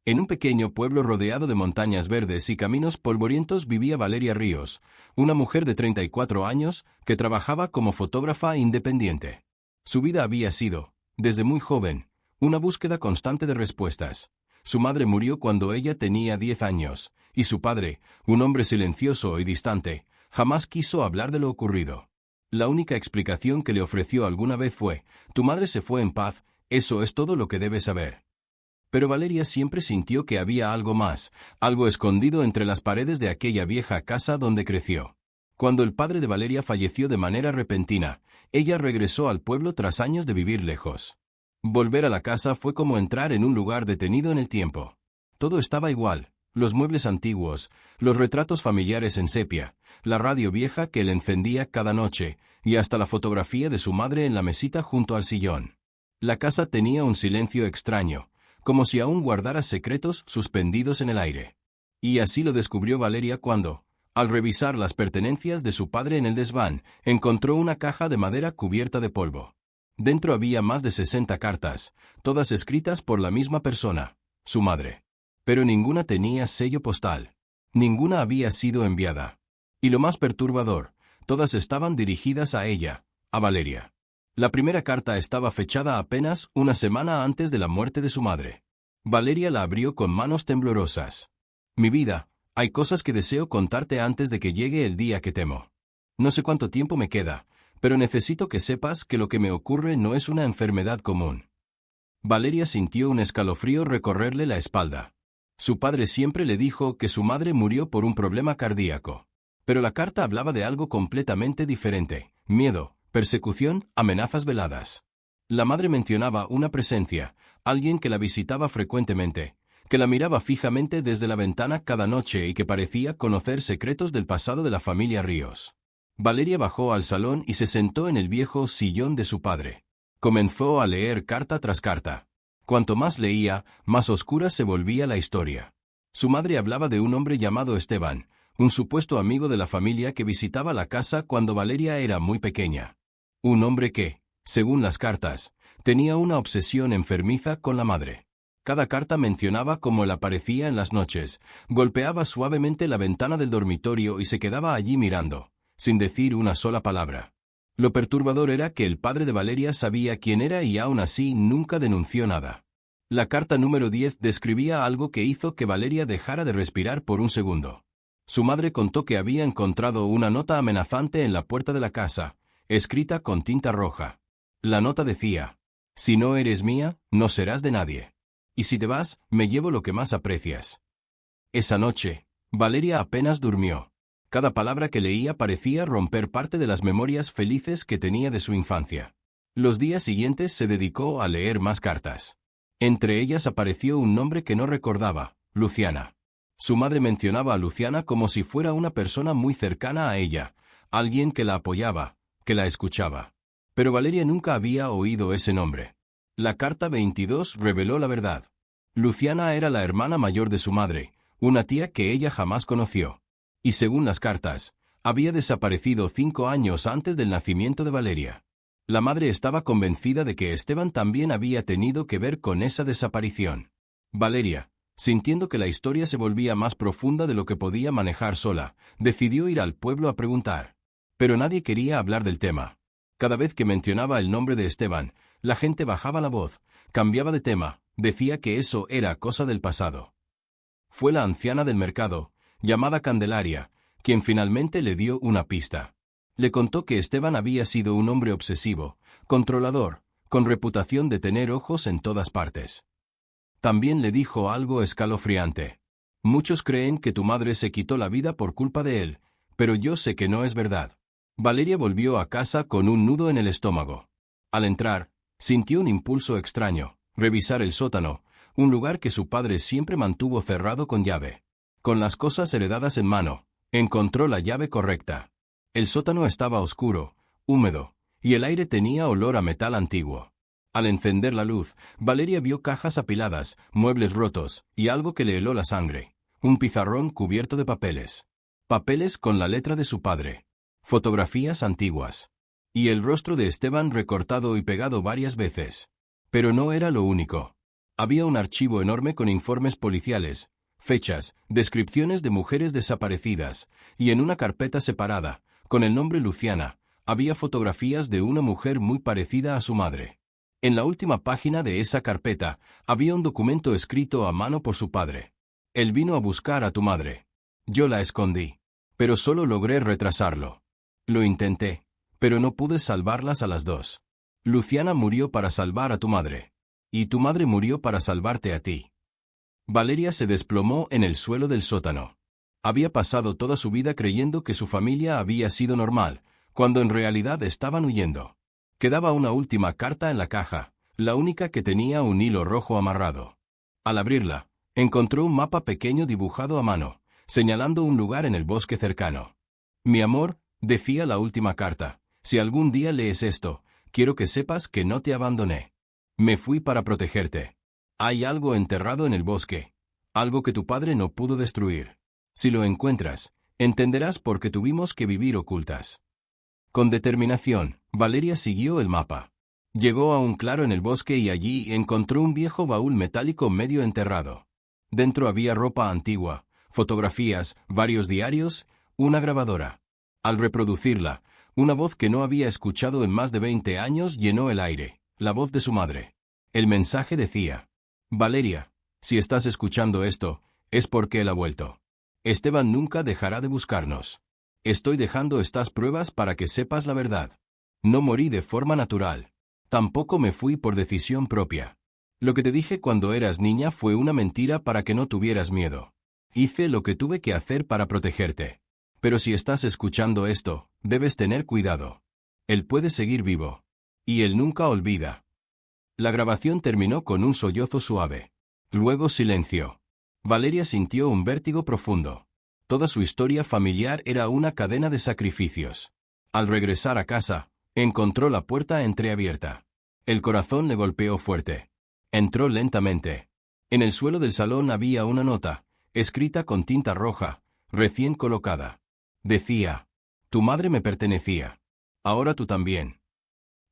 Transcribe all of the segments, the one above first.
En un pequeño pueblo rodeado de montañas verdes y caminos polvorientos vivía Valeria Ríos, una mujer de 34 años que trabajaba como fotógrafa independiente. Su vida había sido, desde muy joven, una búsqueda constante de respuestas. Su madre murió cuando ella tenía 10 años, y su padre, un hombre silencioso y distante, jamás quiso hablar de lo ocurrido. La única explicación que le ofreció alguna vez fue: «Tu madre se fue en paz, eso es todo lo que debes saber». Pero Valeria siempre sintió que había algo más, algo escondido entre las paredes de aquella vieja casa donde creció. Cuando el padre de Valeria falleció de manera repentina, ella regresó al pueblo tras años de vivir lejos. Volver a la casa fue como entrar en un lugar detenido en el tiempo. Todo estaba igual: los muebles antiguos, los retratos familiares en sepia, la radio vieja que le encendía cada noche, y hasta la fotografía de su madre en la mesita junto al sillón. La casa tenía un silencio extraño, como si aún guardara secretos suspendidos en el aire. Y así lo descubrió Valeria cuando, al revisar las pertenencias de su padre en el desván, encontró una caja de madera cubierta de polvo. Dentro había más de 60 cartas, todas escritas por la misma persona, su madre. Pero ninguna tenía sello postal. Ninguna había sido enviada. Y lo más perturbador, todas estaban dirigidas a ella, a Valeria. La primera carta estaba fechada apenas una semana antes de la muerte de su madre. Valeria la abrió con manos temblorosas. «Mi vida, hay cosas que deseo contarte antes de que llegue el día que temo. No sé cuánto tiempo me queda, pero necesito que sepas que lo que me ocurre no es una enfermedad común». Valeria sintió un escalofrío recorrerle la espalda. Su padre siempre le dijo que su madre murió por un problema cardíaco. Pero la carta hablaba de algo completamente diferente: miedo, persecución, amenazas veladas. La madre mencionaba una presencia, alguien que la visitaba frecuentemente, que la miraba fijamente desde la ventana cada noche y que parecía conocer secretos del pasado de la familia Ríos. Valeria bajó al salón y se sentó en el viejo sillón de su padre. Comenzó a leer carta tras carta. Cuanto más leía, más oscura se volvía la historia. Su madre hablaba de un hombre llamado Esteban, un supuesto amigo de la familia que visitaba la casa cuando Valeria era muy pequeña. Un hombre que, según las cartas, tenía una obsesión enfermiza con la madre. Cada carta mencionaba cómo él aparecía en las noches, golpeaba suavemente la ventana del dormitorio y se quedaba allí mirando, sin decir una sola palabra. Lo perturbador era que el padre de Valeria sabía quién era y aún así nunca denunció nada. La carta número 10 describía algo que hizo que Valeria dejara de respirar por un segundo. Su madre contó que había encontrado una nota amenazante en la puerta de la casa, escrita con tinta roja. La nota decía: «Si no eres mía, no serás de nadie. Y si te vas, me llevo lo que más aprecias». Esa noche, Valeria apenas durmió. Cada palabra que leía parecía romper parte de las memorias felices que tenía de su infancia. Los días siguientes se dedicó a leer más cartas. Entre ellas apareció un nombre que no recordaba: Luciana. Su madre mencionaba a Luciana como si fuera una persona muy cercana a ella, alguien que la apoyaba, que la escuchaba. Pero Valeria nunca había oído ese nombre. La carta 22 reveló la verdad. Luciana era la hermana mayor de su madre, una tía que ella jamás conoció. Y según las cartas, había desaparecido 5 años antes del nacimiento de Valeria. La madre estaba convencida de que Esteban también había tenido que ver con esa desaparición. Valeria, sintiendo que la historia se volvía más profunda de lo que podía manejar sola, decidió ir al pueblo a preguntar. Pero nadie quería hablar del tema. Cada vez que mencionaba el nombre de Esteban, la gente bajaba la voz, cambiaba de tema, decía que eso era cosa del pasado. Fue la anciana del mercado, llamada Candelaria, quien finalmente le dio una pista. Le contó que Esteban había sido un hombre obsesivo, controlador, con reputación de tener ojos en todas partes. También le dijo algo escalofriante: «Muchos creen que tu madre se quitó la vida por culpa de él, pero yo sé que no es verdad». Valeria volvió a casa con un nudo en el estómago. Al entrar, sintió un impulso extraño: revisar el sótano, un lugar que su padre siempre mantuvo cerrado con llave. Con las cosas heredadas en mano, encontró la llave correcta. El sótano estaba oscuro, húmedo, y el aire tenía olor a metal antiguo. Al encender la luz, Valeria vio cajas apiladas, muebles rotos, y algo que le heló la sangre: un pizarrón cubierto de papeles. Papeles con la letra de su padre. Fotografías antiguas. Y el rostro de Esteban recortado y pegado varias veces. Pero no era lo único. Había un archivo enorme con informes policiales, fechas, descripciones de mujeres desaparecidas, y en una carpeta separada, con el nombre Luciana, había fotografías de una mujer muy parecida a su madre. En la última página de esa carpeta había un documento escrito a mano por su padre. Él vino a buscar a tu madre. Yo la escondí, pero solo logré retrasarlo. Lo intenté, pero no pude salvarlas a las dos. Luciana murió para salvar a tu madre. Y tu madre murió para salvarte a ti. Valeria se desplomó en el suelo del sótano. Había pasado toda su vida creyendo que su familia había sido normal, cuando en realidad estaban huyendo. Quedaba una última carta en la caja, la única que tenía un hilo rojo amarrado. Al abrirla, encontró un mapa pequeño dibujado a mano, señalando un lugar en el bosque cercano. Mi amor, decía la última carta, si algún día lees esto, quiero que sepas que no te abandoné. Me fui para protegerte. Hay algo enterrado en el bosque, algo que tu padre no pudo destruir. Si lo encuentras, entenderás por qué tuvimos que vivir ocultas. Con determinación, Valeria siguió el mapa. Llegó a un claro en el bosque y allí encontró un viejo baúl metálico medio enterrado. Dentro había ropa antigua, fotografías, varios diarios, una grabadora. Al reproducirla, una voz que no había escuchado en más de 20 años llenó el aire, la voz de su madre. El mensaje decía: Valeria, si estás escuchando esto, es porque él ha vuelto. Esteban nunca dejará de buscarnos. Estoy dejando estas pruebas para que sepas la verdad. No morí de forma natural. Tampoco me fui por decisión propia. Lo que te dije cuando eras niña fue una mentira para que no tuvieras miedo. Hice lo que tuve que hacer para protegerte. Pero si estás escuchando esto, debes tener cuidado. Él puede seguir vivo. Y él nunca olvida. La grabación terminó con un sollozo suave. Luego silencio. Valeria sintió un vértigo profundo. Toda su historia familiar era una cadena de sacrificios. Al regresar a casa, encontró la puerta entreabierta. El corazón le golpeó fuerte. Entró lentamente. En el suelo del salón había una nota, escrita con tinta roja, recién colocada. Decía: tu madre me pertenecía. Ahora tú también.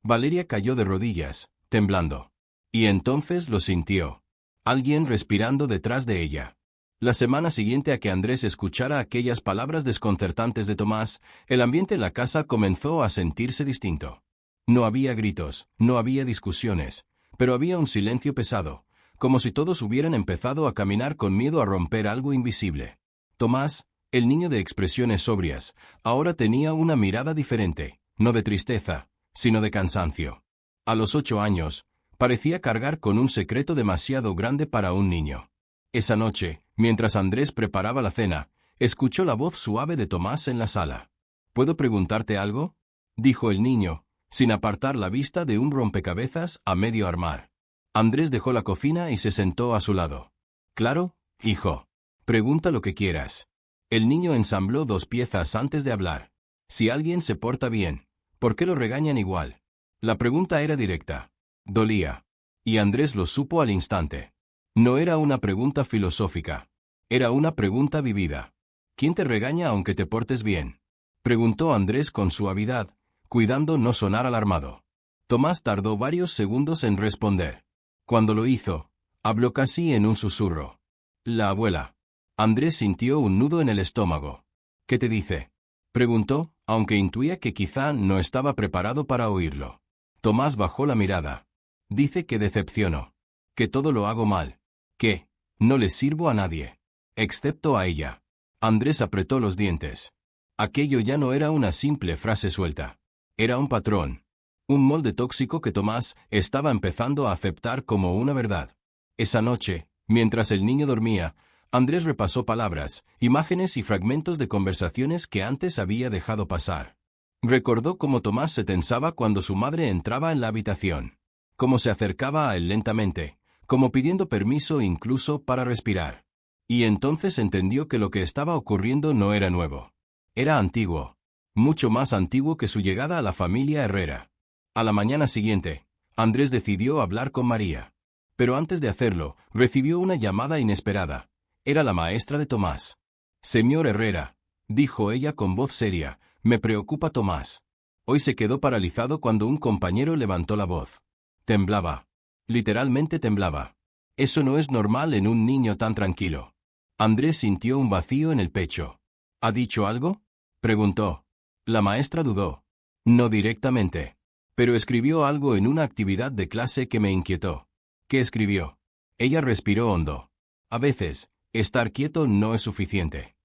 Valeria cayó de rodillas, temblando. Y entonces lo sintió. Alguien respirando detrás de ella. La semana siguiente a que Andrés escuchara aquellas palabras desconcertantes de Tomás, el ambiente en la casa comenzó a sentirse distinto. No había gritos, no había discusiones, pero había un silencio pesado, como si todos hubieran empezado a caminar con miedo a romper algo invisible. Tomás, el niño de expresiones sobrias, ahora tenía una mirada diferente, no de tristeza, sino de cansancio. A los 8 años, parecía cargar con un secreto demasiado grande para un niño. Esa noche, mientras Andrés preparaba la cena, escuchó la voz suave de Tomás en la sala. ¿Puedo preguntarte algo?, dijo el niño, sin apartar la vista de un rompecabezas a medio armar. Andrés dejó la cocina y se sentó a su lado. Claro, hijo. Pregunta lo que quieras. El niño ensambló 2 piezas antes de hablar. Si alguien se porta bien, ¿por qué lo regañan igual? La pregunta era directa. Dolía. Y Andrés lo supo al instante. No era una pregunta filosófica. Era una pregunta vivida. ¿Quién te regaña aunque te portes bien?, preguntó Andrés con suavidad, cuidando no sonar alarmado. Tomás tardó varios segundos en responder. Cuando lo hizo, habló casi en un susurro. La abuela. Andrés sintió un nudo en el estómago. ¿Qué te dice?, preguntó, aunque intuía que quizá no estaba preparado para oírlo. Tomás bajó la mirada. Dice que decepciono. Que todo lo hago mal. Que no le sirvo a nadie. Excepto a ella. Andrés apretó los dientes. Aquello ya no era una simple frase suelta. Era un patrón. Un molde tóxico que Tomás estaba empezando a aceptar como una verdad. Esa noche, mientras el niño dormía, Andrés repasó palabras, imágenes y fragmentos de conversaciones que antes había dejado pasar. Recordó cómo Tomás se tensaba cuando su madre entraba en la habitación. Cómo se acercaba a él lentamente, como pidiendo permiso incluso para respirar. Y entonces entendió que lo que estaba ocurriendo no era nuevo. Era antiguo. Mucho más antiguo que su llegada a la familia Herrera. A la mañana siguiente, Andrés decidió hablar con María. Pero antes de hacerlo, recibió una llamada inesperada. Era la maestra de Tomás. Señor Herrera, dijo ella con voz seria, me preocupa Tomás. Hoy se quedó paralizado cuando un compañero levantó la voz. Temblaba. Literalmente temblaba. Eso no es normal en un niño tan tranquilo. Andrés sintió un vacío en el pecho. ¿Ha dicho algo?, preguntó. La maestra dudó. No directamente. Pero escribió algo en una actividad de clase que me inquietó. ¿Qué escribió? Ella respiró hondo. A veces, estar quieto no es suficiente.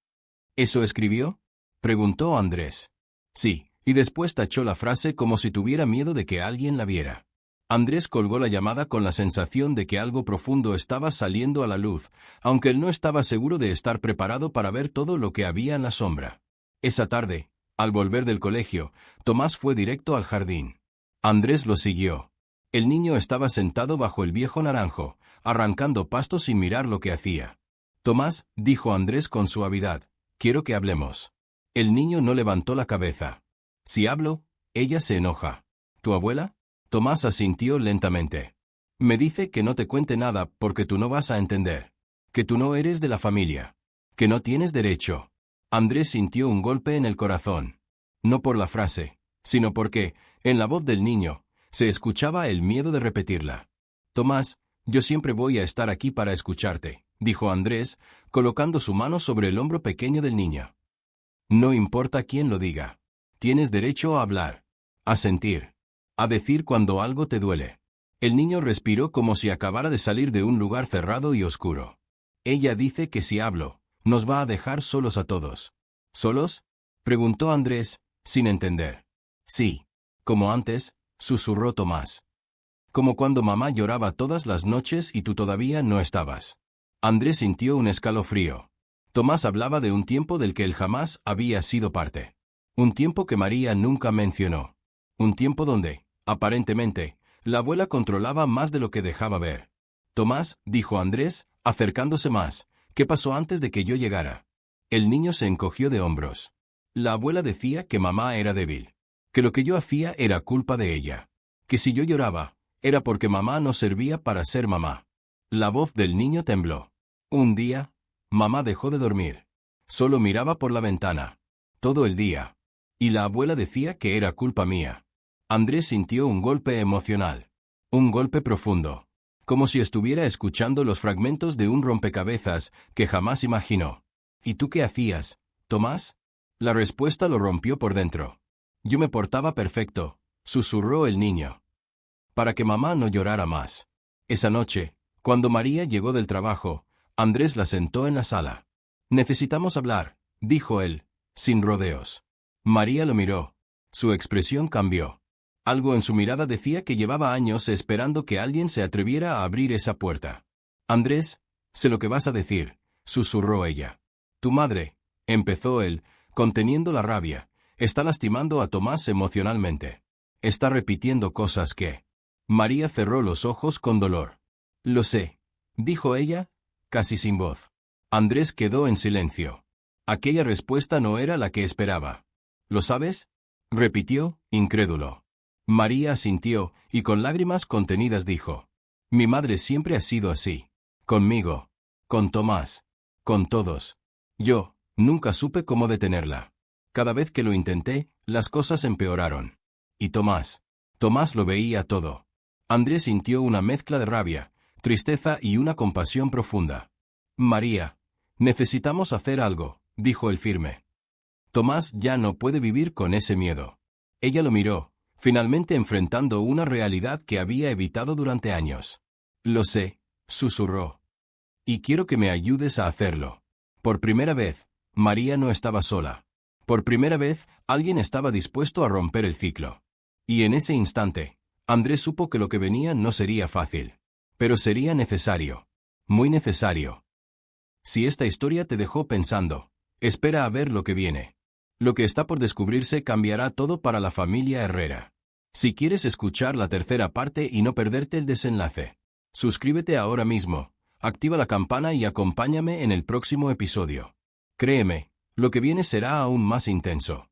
¿Eso escribió?, preguntó Andrés. Sí, y después tachó la frase como si tuviera miedo de que alguien la viera. Andrés colgó la llamada con la sensación de que algo profundo estaba saliendo a la luz, aunque él no estaba seguro de estar preparado para ver todo lo que había en la sombra. Esa tarde, al volver del colegio, Tomás fue directo al jardín. Andrés lo siguió. El niño estaba sentado bajo el viejo naranjo, arrancando pasto sin mirar lo que hacía. Tomás, dijo Andrés con suavidad, quiero que hablemos. El niño no levantó la cabeza. Si hablo, ella se enoja. ¿Tu abuela? Tomás asintió lentamente. Me dice que no te cuente nada porque tú no vas a entender. Que tú no eres de la familia. Que no tienes derecho. Andrés sintió un golpe en el corazón. No por la frase, sino porque, en la voz del niño, se escuchaba el miedo de repetirla. Tomás, yo siempre voy a estar aquí para escucharte, dijo Andrés, colocando su mano sobre el hombro pequeño del niño. No importa quién lo diga. Tienes derecho a hablar. A sentir. A decir cuando algo te duele. El niño respiró como si acabara de salir de un lugar cerrado y oscuro. Ella dice que si hablo, nos va a dejar solos a todos. ¿Solos?, preguntó Andrés, sin entender. Sí. Como antes, susurró Tomás. Como cuando mamá lloraba todas las noches y tú todavía no estabas. Andrés sintió un escalofrío. Tomás hablaba de un tiempo del que él jamás había sido parte. Un tiempo que María nunca mencionó. Un tiempo donde, aparentemente, la abuela controlaba más de lo que dejaba ver. Tomás, dijo Andrés, acercándose más, ¿qué pasó antes de que yo llegara? El niño se encogió de hombros. La abuela decía que mamá era débil. Que lo que yo hacía era culpa de ella. Que si yo lloraba, era porque mamá no servía para ser mamá. La voz del niño tembló. Un día, mamá dejó de dormir. Solo miraba por la ventana. Todo el día. Y la abuela decía que era culpa mía. Andrés sintió un golpe emocional. Un golpe profundo. Como si estuviera escuchando los fragmentos de un rompecabezas que jamás imaginó. ¿Y tú qué hacías, Tomás? La respuesta lo rompió por dentro. Yo me portaba perfecto, susurró el niño. Para que mamá no llorara más. Esa noche, cuando María llegó del trabajo, Andrés la sentó en la sala. Necesitamos hablar, dijo él, sin rodeos. María lo miró. Su expresión cambió. Algo en su mirada decía que llevaba años esperando que alguien se atreviera a abrir esa puerta. Andrés, sé lo que vas a decir, susurró ella. Tu madre, empezó él, conteniendo la rabia, está lastimando a Tomás emocionalmente. Está repitiendo cosas que... María cerró los ojos con dolor. Lo sé, dijo ella, casi sin voz. Andrés quedó en silencio. Aquella respuesta no era la que esperaba. ¿Lo sabes?, repitió, incrédulo. María asintió, y con lágrimas contenidas dijo. Mi madre siempre ha sido así. Conmigo. Con Tomás. Con todos. Yo, nunca supe cómo detenerla. Cada vez que lo intenté, las cosas empeoraron. Y Tomás. Tomás lo veía todo. Andrés sintió una mezcla de rabia, tristeza y una compasión profunda. María. Necesitamos hacer algo, dijo él firme. Tomás ya no puede vivir con ese miedo. Ella lo miró, finalmente enfrentando una realidad que había evitado durante años. Lo sé, susurró. Y quiero que me ayudes a hacerlo. Por primera vez, María no estaba sola. Por primera vez, alguien estaba dispuesto a romper el ciclo. Y en ese instante, Andrés supo que lo que venía no sería fácil. Pero sería necesario. Muy necesario. Si esta historia te dejó pensando, espera a ver lo que viene. Lo que está por descubrirse cambiará todo para la familia Herrera. Si quieres escuchar la tercera parte y no perderte el desenlace, suscríbete ahora mismo, activa la campana y acompáñame en el próximo episodio. Créeme, lo que viene será aún más intenso.